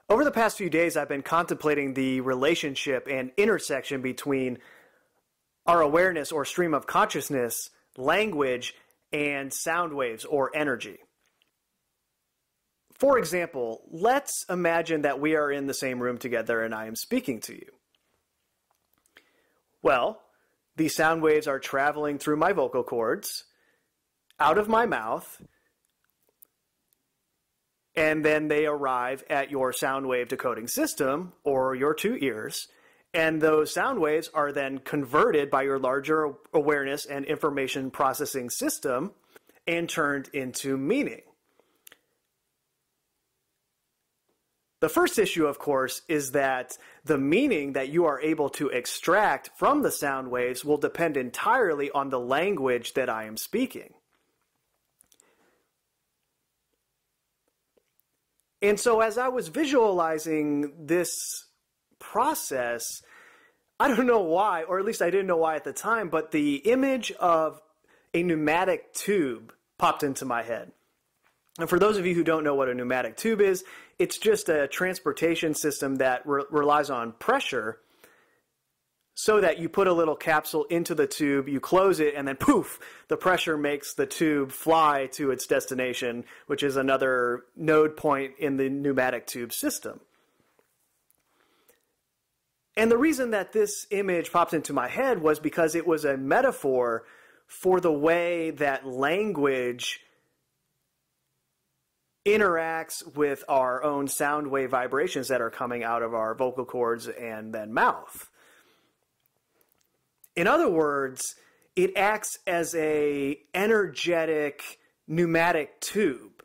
Over the past few days, I've been contemplating the relationship and intersection between our awareness or stream of consciousness, language, and sound waves or energy. For example, let's imagine that we are in the same room together and I am speaking to you. Well, these sound waves are traveling through my vocal cords, out of my mouth, and then they arrive at your sound wave decoding system or your two ears. And those sound waves are then converted by your larger awareness and information processing system and turned into meaning. The first issue, of course, is that the meaning that you are able to extract from the sound waves will depend entirely on the language that I am speaking. And so as I was visualizing this process, I don't know why, or at least I didn't know why at the time, but the image of a pneumatic tube popped into my head. And for those of you who don't know what a pneumatic tube is, it's just a transportation system that relies on pressure so that you put a little capsule into the tube, you close it, and then poof, the pressure makes the tube fly to its destination, which is another node point in the pneumatic tube system. And the reason that this image popped into my head was because it was a metaphor for the way that language interacts with our own sound wave vibrations that are coming out of our vocal cords and then mouth. In other words, it acts as an energetic pneumatic tube.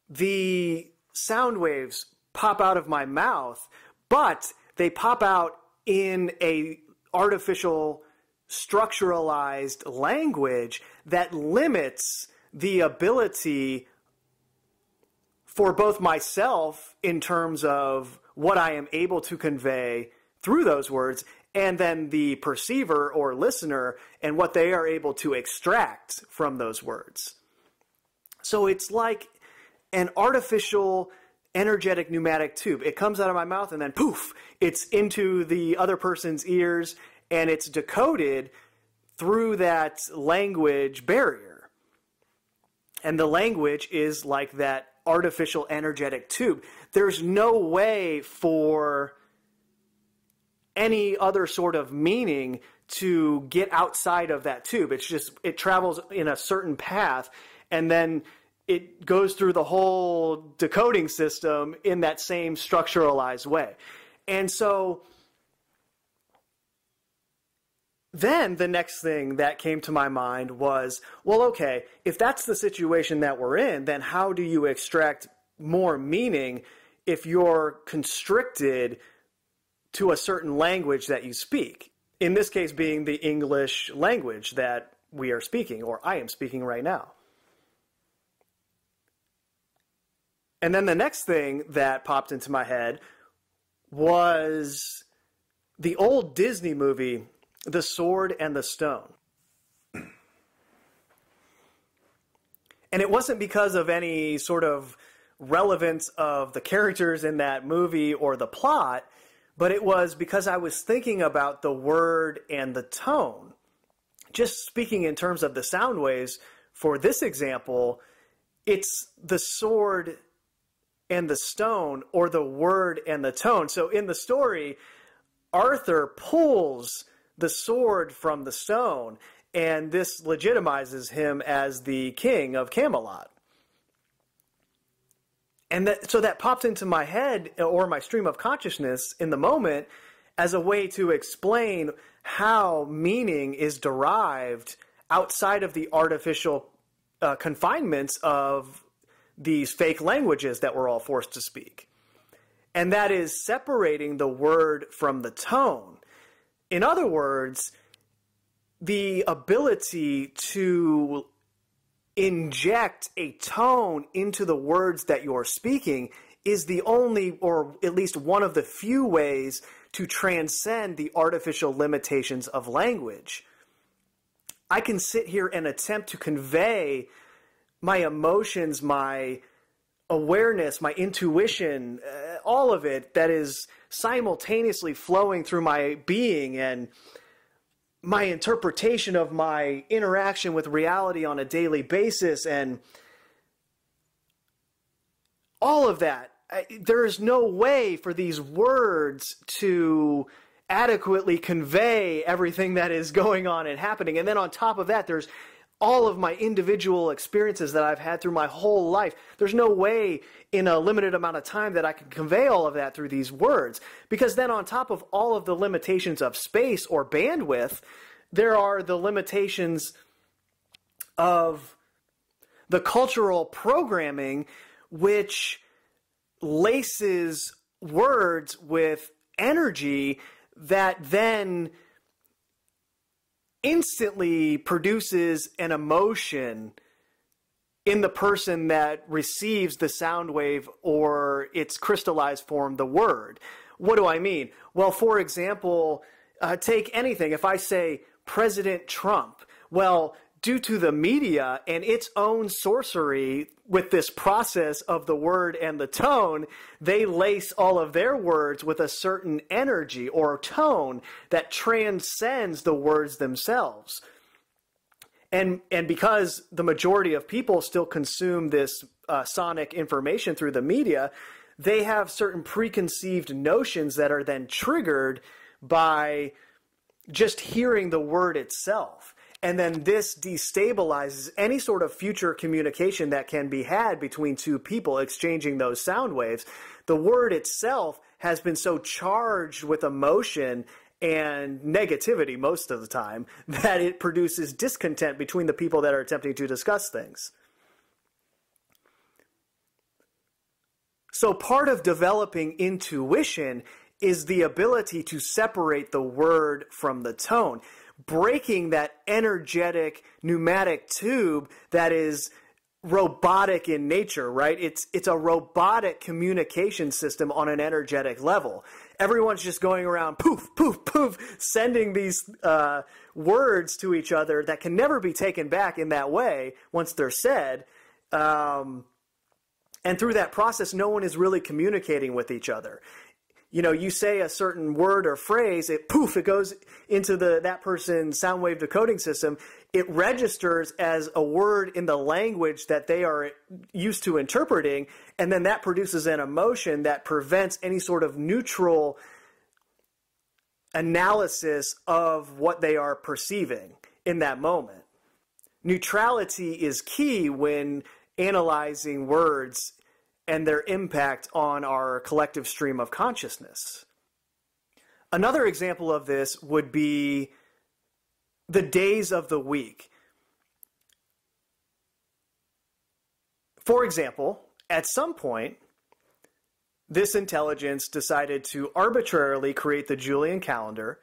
The sound waves pop out of my mouth, but they pop out in a artificial structuralized language that limits the ability for both myself in terms of what I am able to convey through those words, and then the perceiver or listener and what they are able to extract from those words. So it's like an artificial energetic pneumatic tube. It comes out of my mouth and then poof, it's into the other person's ears and it's decoded through that language barrier. And the language is like that artificial energetic tube. There's no way for any other sort of meaning to get outside of that tube. It's just, it travels in a certain path and then it goes through the whole decoding system in that same structuralized way. And so then the next thing that came to my mind was, well, okay, if that's the situation that we're in, then how do you extract more meaning if you're constricted to a certain language that you speak? In this case being the English language that we are speaking, or I am speaking right now. And then the next thing that popped into my head was the old Disney movie, The Sword and the Stone. And it wasn't because of any sort of relevance of the characters in that movie or the plot, but it was because I was thinking about the word and the tone. Just speaking in terms of the sound waves, for this example, it's the sword and the stone, or the word and the tone. So in the story, Arthur pulls the sword from the stone, and this legitimizes him as the king of Camelot. And so that popped into my head, or my stream of consciousness in the moment, as a way to explain how meaning is derived outside of the artificial confinements of these fake languages that we're all forced to speak. And that is separating the word from the tone. In other words, the ability to inject a tone into the words that you're speaking is the only, or at least one of the few ways to transcend the artificial limitations of language. I can sit here and attempt to convey my emotions, my awareness, my intuition, all of it that is simultaneously flowing through my being, and my interpretation of my interaction with reality on a daily basis, and all of that. There is no way for these words to adequately convey everything that is going on and happening. And then on top of that, there's all of my individual experiences that I've had through my whole life. There's no way in a limited amount of time that I can convey all of that through these words. Because then on top of all of the limitations of space or bandwidth, there are the limitations of the cultural programming, which laces words with energy that then instantly produces an emotion in the person that receives the sound wave or its crystallized form, the word. What do I mean? Well, for example, take anything. If I say President Trump, well, due to the media and its own sorcery with this process of the word and the tone, they lace all of their words with a certain energy or tone that transcends the words themselves. And because the majority of people still consume this sonic information through the media, they have certain preconceived notions that are then triggered by just hearing the word itself. And then this destabilizes any sort of future communication that can be had between two people exchanging those sound waves. The word itself has been so charged with emotion and negativity most of the time that it produces discontent between the people that are attempting to discuss things. So part of developing intuition is the ability to separate the word from the tone, breaking that energetic pneumatic tube that is robotic in nature, right? It's a robotic communication system on an energetic level. Everyone's just going around poof, poof, poof, sending these words to each other that can never be taken back in that way once they're said. And through that process, no one is really communicating with each other. You know, you say a certain word or phrase, it goes into that person's sound wave decoding system. It registers as a word in the language that they are used to interpreting, and then that produces an emotion that prevents any sort of neutral analysis of what they are perceiving in that moment. Neutrality is key when analyzing words and their impact on our collective stream of consciousness. Another example of this would be the days of the week. For example, at some point, this intelligence decided to arbitrarily create the Julian calendar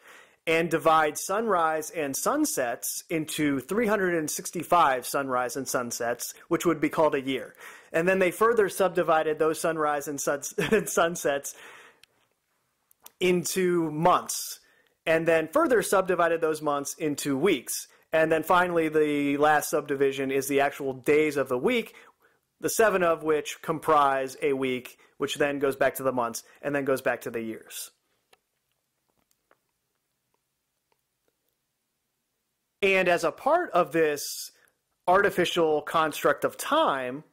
and divide sunrise and sunsets into 365 sunrise and sunsets, which would be called a year. And then they further subdivided those sunrise and sunsets into months, and then further subdivided those months into weeks. And then finally, the last subdivision is the actual days of the week, the 7 of which comprise a week, which then goes back to the months and then goes back to the years. And as a part of this artificial construct of time,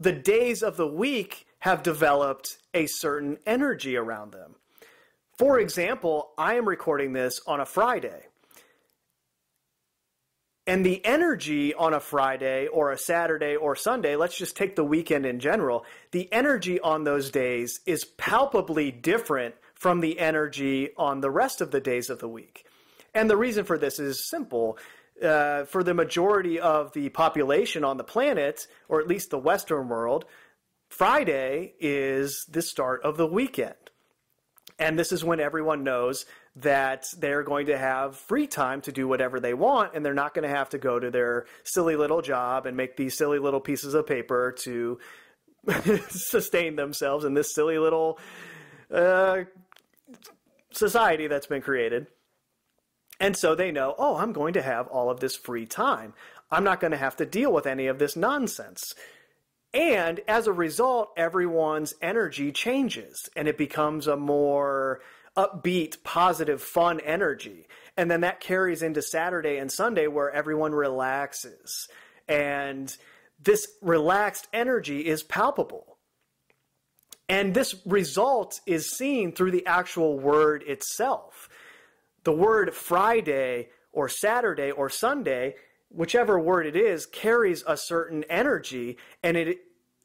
the days of the week have developed a certain energy around them. For example, I am recording this on a Friday. And the energy on a Friday or a Saturday or Sunday, let's just take the weekend in general, the energy on those days is palpably different from the energy on the rest of the days of the week. And the reason for this is simple. For the majority of the population on the planet, or at least the Western world, Friday is the start of the weekend. And this is when everyone knows that they're going to have free time to do whatever they want, and they're not going to have to go to their silly little job and make these silly little pieces of paper to sustain themselves in this silly little society that's been created. And so they know, oh, I'm going to have all of this free time. I'm not going to have to deal with any of this nonsense. And as a result, everyone's energy changes and it becomes a more upbeat, positive, fun energy. And then that carries into Saturday and Sunday where everyone relaxes. And this relaxed energy is palpable. And this result is seen through the actual word itself. The word Friday or Saturday or Sunday, whichever word it is, carries a certain energy, and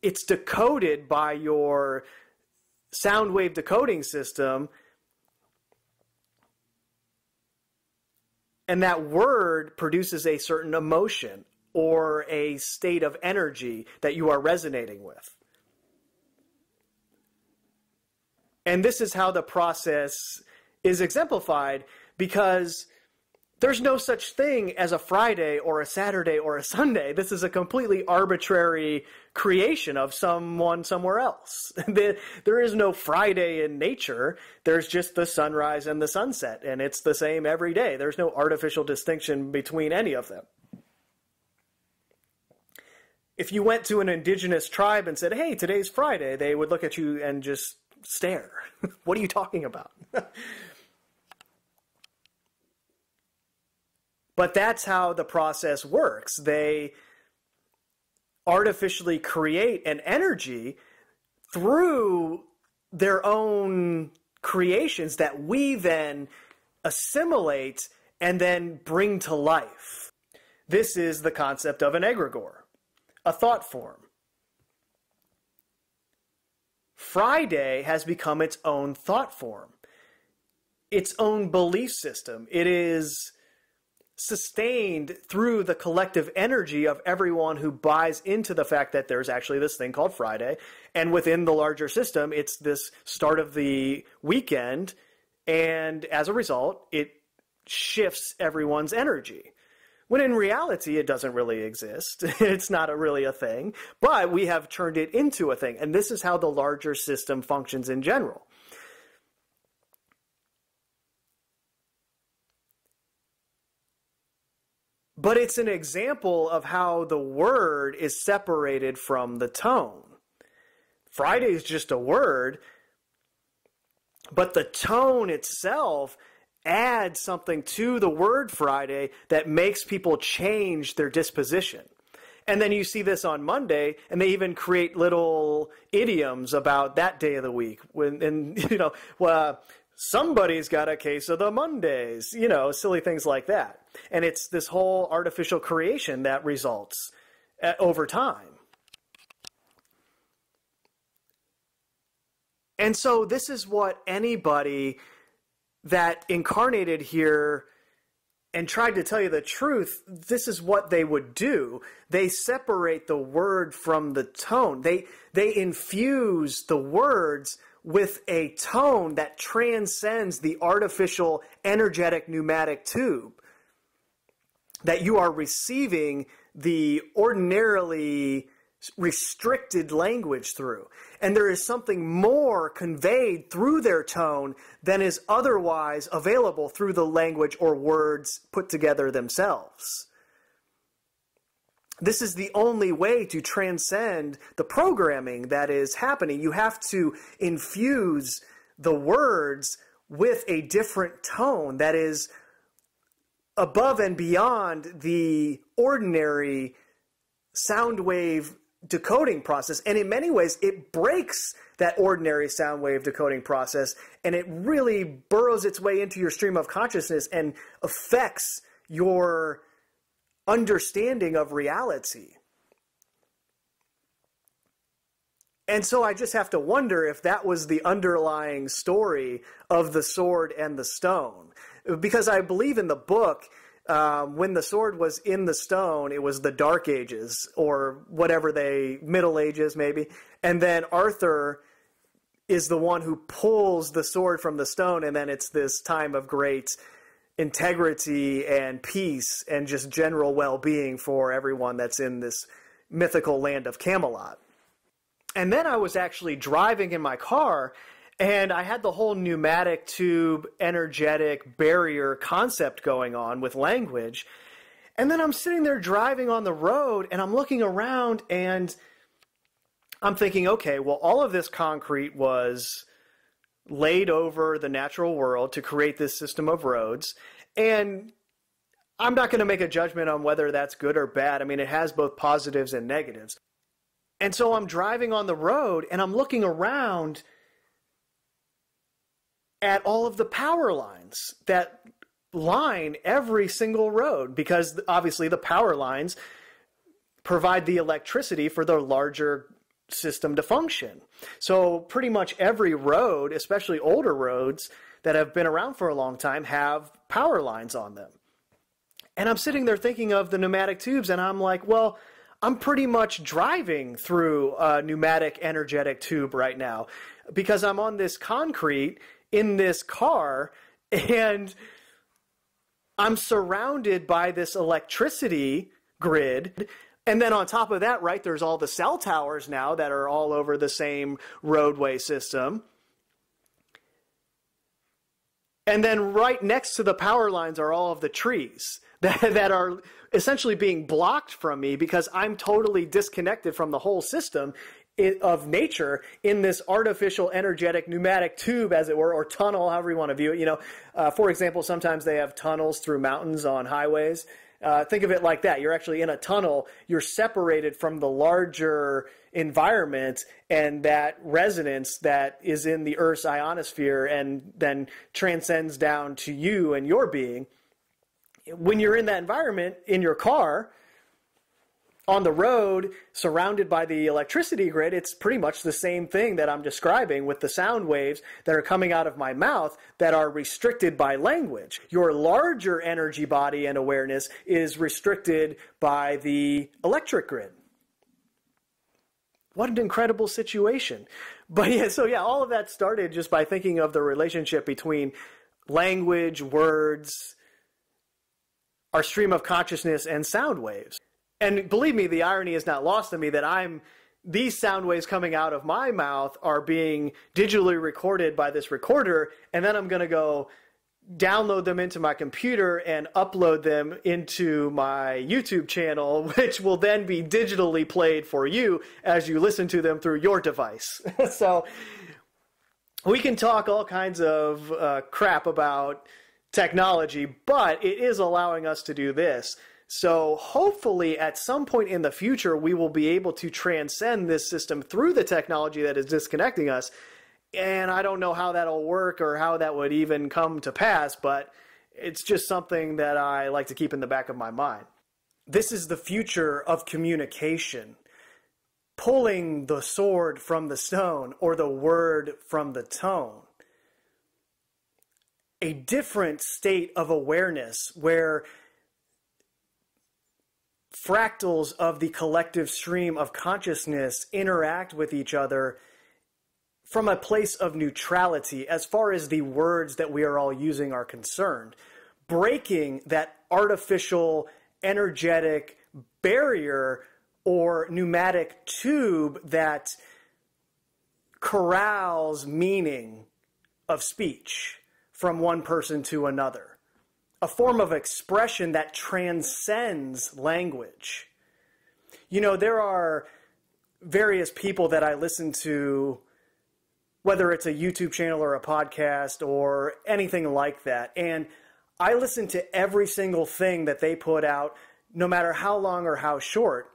it's decoded by your sound wave decoding system. And that word produces a certain emotion or a state of energy that you are resonating with. And this is how the process is exemplified, because there's no such thing as a Friday or a Saturday or a Sunday. This is a completely arbitrary creation of someone somewhere else. There is no Friday in nature. There's just the sunrise and the sunset, and it's the same every day. There's no artificial distinction between any of them. If you went to an indigenous tribe and said, hey, today's Friday, they would look at you and just stare. What are you talking about? But that's how the process works. They artificially create an energy through their own creations that we then assimilate and then bring to life. This is the concept of an egregore, a thought form. Friday has become its own thought form, its own belief system. It is sustained through the collective energy of everyone who buys into the fact that there's actually this thing called Friday. And within the larger system, it's this start of the weekend. And as a result, it shifts everyone's energy. When in reality, it doesn't really exist. It's not really a thing, but we have turned it into a thing. And this is how the larger system functions in general. But it's an example of how the word is separated from the tone. Friday is just a word, but the tone itself adds something to the word Friday that makes people change their disposition. And then you see this on Monday, and they even create little idioms about that day of the week. Somebody's got a case of the Mondays, silly things like that. And it's this whole artificial creation that results over time. And so this is what anybody that incarnated here and tried to tell you the truth, this is what they would do. They separate the word from the tone. They infuse the words with a tone that transcends the artificial energetic pneumatic tube that you are receiving the ordinarily restricted language through. And there is something more conveyed through their tone than is otherwise available through the language or words put together themselves. This is the only way to transcend the programming that is happening. You have to infuse the words with a different tone that is above and beyond the ordinary sound wave decoding process. And in many ways, it breaks that ordinary sound wave decoding process, and it really burrows its way into your stream of consciousness and affects your understanding of reality. And so I just have to wonder if that was the underlying story of the sword and the stone. Because I believe in the book, when the sword was in the stone, it was the Dark Ages, or whatever Middle Ages maybe. And then Arthur is the one who pulls the sword from the stone, and then it's this time of great integrity and peace and just general well-being for everyone that's in this mythical land of Camelot. And then I was actually driving in my car, and I had the whole pneumatic tube energetic barrier concept going on with language. And then I'm sitting there driving on the road and I'm looking around and I'm thinking, okay, well, all of this concrete was laid over the natural world to create this system of roads. And I'm not going to make a judgment on whether that's good or bad. I mean, it has both positives and negatives. And so I'm driving on the road and I'm looking around at all of the power lines that line every single road, because obviously the power lines provide the electricity for the larger system to function. So pretty much every road, especially older roads that have been around for a long time, have power lines on them. And I'm sitting there thinking of the pneumatic tubes and I'm like, well, I'm pretty much driving through a pneumatic energetic tube right now because I'm on this concrete in this car and I'm surrounded by this electricity grid. And then on top of that, right, there's all the cell towers now that are all over the same roadway system. And then right next to the power lines are all of the trees that are essentially being blocked from me because I'm totally disconnected from the whole system of nature in this artificial energetic pneumatic tube, as it were, or tunnel, however you want to view it. You know, for example, sometimes they have tunnels through mountains on highways. Think of it like that. You're actually in a tunnel. You're separated from the larger environment and that resonance that is in the Earth's ionosphere and then transcends down to you and your being. When you're in that environment, in your car, on the road, surrounded by the electricity grid, it's pretty much the same thing that I'm describing with the sound waves that are coming out of my mouth that are restricted by language. Your larger energy body and awareness is restricted by the electric grid. What an incredible situation. But yeah, so yeah, all of that started just by thinking of the relationship between language, words, our stream of consciousness, and sound waves. And believe me, the irony is not lost on me that these sound waves coming out of my mouth are being digitally recorded by this recorder, and then I'm going to go download them into my computer and upload them into my YouTube channel, which will then be digitally played for you as you listen to them through your device. So we can talk all kinds of crap about technology, but it is allowing us to do this. So hopefully at some point in the future, we will be able to transcend this system through the technology that is disconnecting us. And I don't know how that'll work or how that would even come to pass, but it's just something that I like to keep in the back of my mind. This is the future of communication. Pulling the sword from the stone or the word from the tone. A different state of awareness where fractals of the collective stream of consciousness interact with each other from a place of neutrality as far as the words that we are all using are concerned, breaking that artificial energetic barrier or pneumatic tube that corrals meaning of speech from one person to another. A form of expression that transcends language. You know, there are various people that I listen to, whether it's a YouTube channel or a podcast or anything like that, and I listen to every single thing that they put out, no matter how long or how short.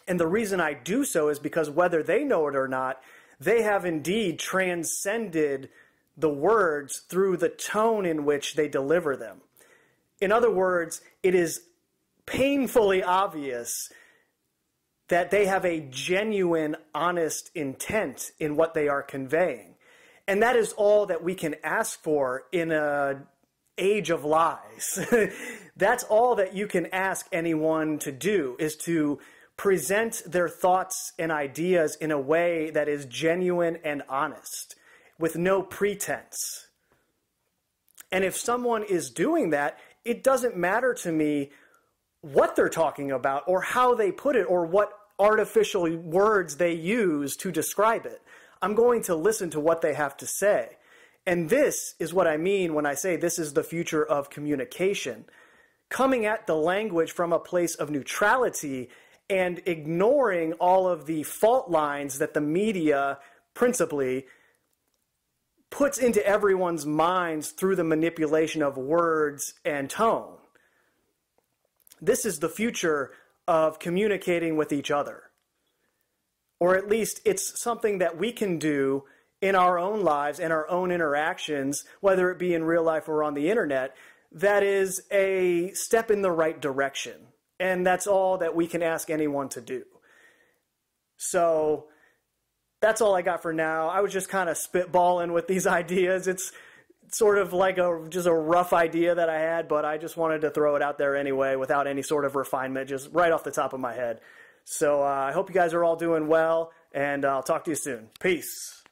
And the reason I do so is because whether they know it or not, they have indeed transcended the words through the tone in which they deliver them. In other words, it is painfully obvious that they have a genuine, honest intent in what they are conveying. And that is all that we can ask for in an age of lies. That's all that you can ask anyone to do, is to present their thoughts and ideas in a way that is genuine and honest, with no pretense. And if someone is doing that, it doesn't matter to me what they're talking about or how they put it or what artificial words they use to describe it. I'm going to listen to what they have to say. And this is what I mean when I say this is the future of communication. coming at the language from a place of neutrality and ignoring all of the fault lines that the media principally puts into everyone's minds through the manipulation of words and tone. This is the future of communicating with each other. Or at least it's something that we can do in our own lives and our own interactions, whether it be in real life or on the internet, that is a step in the right direction. And that's all that we can ask anyone to do. So that's all I got for now. I was just kind of spitballing with these ideas. It's sort of like just a rough idea that I had, but I just wanted to throw it out there anyway without any sort of refinement, just right off the top of my head. So I hope you guys are all doing well, and I'll talk to you soon. Peace.